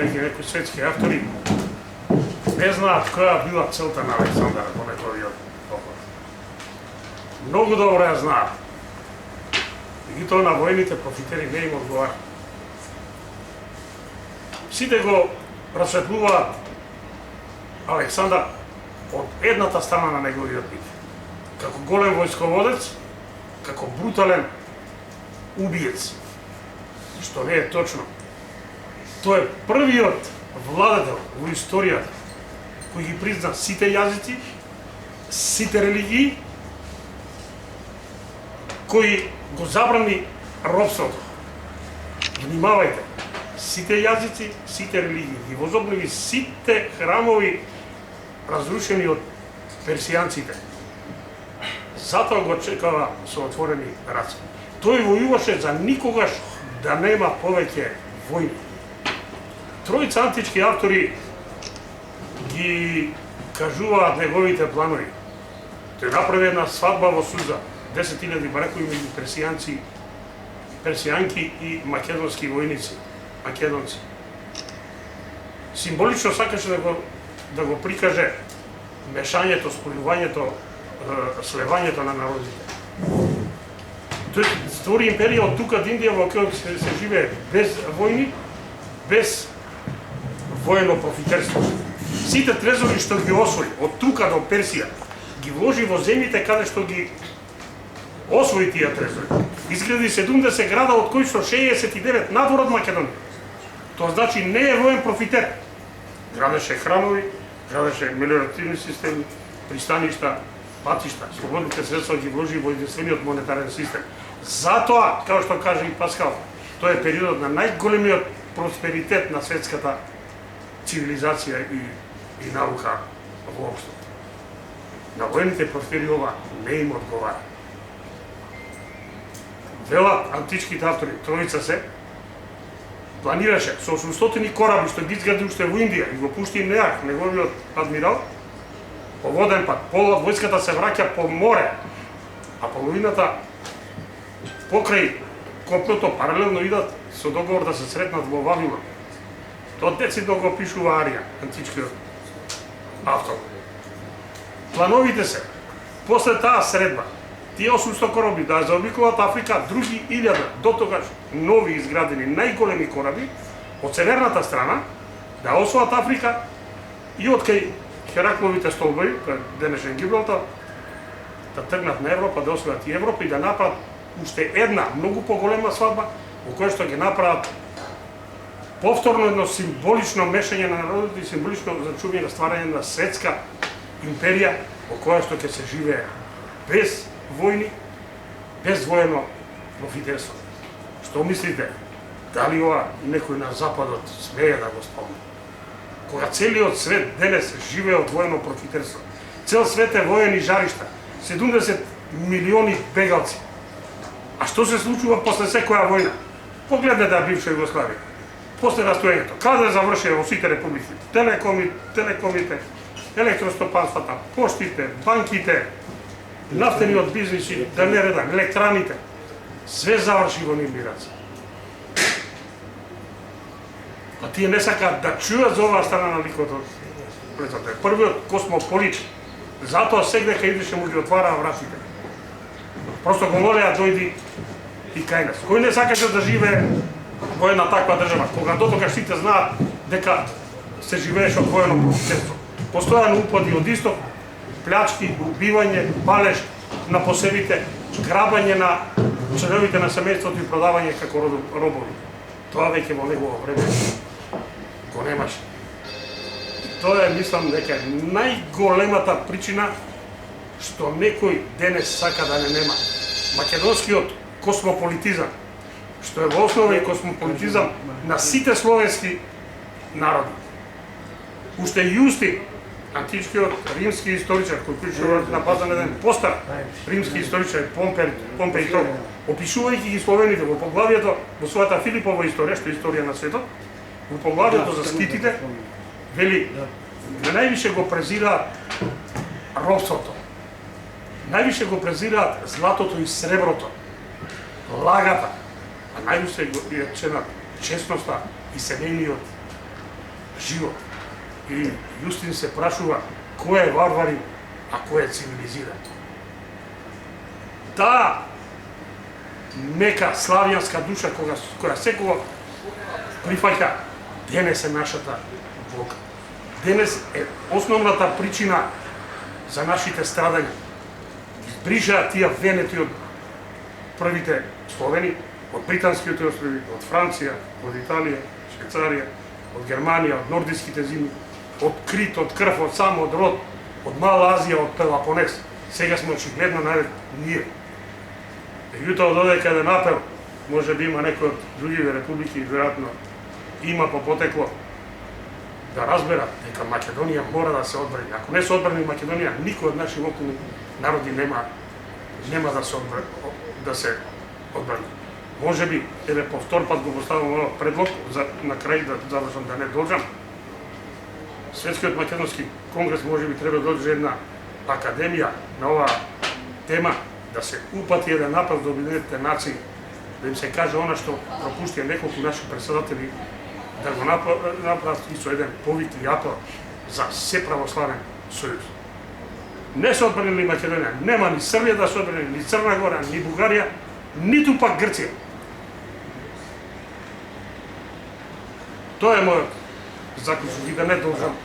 веќе некои светски автори не знаат која била целта на Александар во неговиот поход. Многу добро ја знаат. И тоа на војните профитери не им одговара. Сите го расветлуваат Александар од едната страна на неговиот бит. Како голем војсководец, како брутален убиец. Што не е точно. Тој е првиот владател во историјата кој ги призна сите јазици, сите религии, кој го забрани робството. Внимавајте, сите јазици, сите религии, ги возобнови сите храмови разрушени од персијанците. Затоа го чекава со отворени раце. Тој војуваше за никогаш да нема повеќе војни. Тројца антички автори ги кажуваат неговите планови. Тој направи една свадба во Суза, 10.000 бракови меѓу персијанци, персијанки и македонски војници, македонци. Символично сакаше да го прикаже мешањето, спојувањето, слевањето на народите. Тој створи империја од тука до Индија во која се живее без војни, без воено профитерство. Сите трезори што ги освои од тука до Персија ги вложи во земјите каде што ги освои тие трезори. Изгради 70 града, од кои што 69 надвор од Македонија. Тоа значи не е воен профитер. Градеше храмови, градеше мелиоративни системи, пристаништа, патишта, слободните средства ги вложи во единствениот монетарен систем. Затоа, како што каже и Паскал, тоа е периодот на најголемиот просперитет на светската цивилизација и наука воопшто. На војните профитери ова не им одговара. Велат античките автори, тројца се, планираше со 800 кораби што ги изгради уште во Индија и го пушти Неак, неговиот адмирал, по воден пат. Пола од војската се враќа по море, а половината покрај копното паралелно идат со договор да се сретнат во Вавилон. Тоа децидно го пишува Арија, античкиот автор. Плановите се, после таа средба, тие 800 кораби да заобиколат Африка, други 1000 дотогаш нови изградени најголеми кораби од северната страна да освоат Африка и од кај Херакловите столбови, денешен Гибралтар, да тргнат на Европа, да освојат и Европа и да направат уште една многу поголема свадба во која што ги направат повторно едно символично мешање на народите и символично зачување на стварање на светска империја во која што ќе се живее без војни, без воено профитерство. Што мислите? Дали ова некој на Западот смее да го спомне? Кога целиот свет денес живее од воено профитерство, цел свет е воени жаришта, 70 милиони бегалци. А што се случува после секоја војна? Погледнете бивша Југославија. После растојањето, каде завршија во сите републики? Телекомите, електростопанствата, поштите, банките, нафтениот бизнис, да не редам, електраните, све заврши во нивни раце. А тие не сакаат да чујат за оваа страна на ликот од Плетото. Првиот космополит, затоа сегдека идеше му ги отвараа вратите. Просто го молеа дојди и кај нас. Кој не сакаше да живее во една таква држава, кога дотогаш сите знаат дека се живееше од воено профитерство. Постојано упади од исток, плячки, убивање, палеж на посебите, грабање на членовите на семејството и продавање како робови. Тоа веќе во негово време го немаше. И тоа е, мислам, дека најголемата причина што некој денес сака да не нема. Македонскиот космополитизам, што е во основа и космополитизам на сите словенски народи. Уште Јустин, античкиот римски историчар, кој пишува напазан еден постар римски историчар Помпеј Ток, опишувајќи ги словените во поглавието во својата Филипова историја, што е историја на светот, во поглавието за скитите, вели, највише го презираат робството, највише го презираат златото и среброто, лагата, а највише го ја ценат честноста и семејниот живот. И Јустин се прашува кој е варварин, а кој е цивилизиран. Таа мека славјанска душа која секогаш прифаќа, денес е нашата болка. Денес е основната причина за нашите страдања. Избрижаа тие венети од првите Словени, од британските острови, од Франција, од Италија, Швейцарија, од Германија, од нордиските зими, од Крит, од крв, од сам, од род, од Мала Азија, од Пелопонес. Сега сме очигледно најден ние. Меѓутоа додека еден апел, може би има некои од другите републики, веројатно има по потекло, да разберат дека Македонија мора да се одбрани. Ако не се одбрани Македонија, никој од наши околни народи нема да се одбрани. Може би, еве по втор пат го поставам овој предлог, на крај да завршам, да не должам. Светскиот македонски конгрес може би треба да дојде една академија на оваа тема, да се упати еден апел до Обединетите нации, да им се каже она што пропуштија неколку наши председатели, да го направат и со еден повик и апел за сеправославен сојуз. Не се одбранили Македонија, нема ни Србија да се одбрани, ни Црна Гора, ни Бугарија, ниту пак Грција. Тоа е мојот заклучок и да не должам.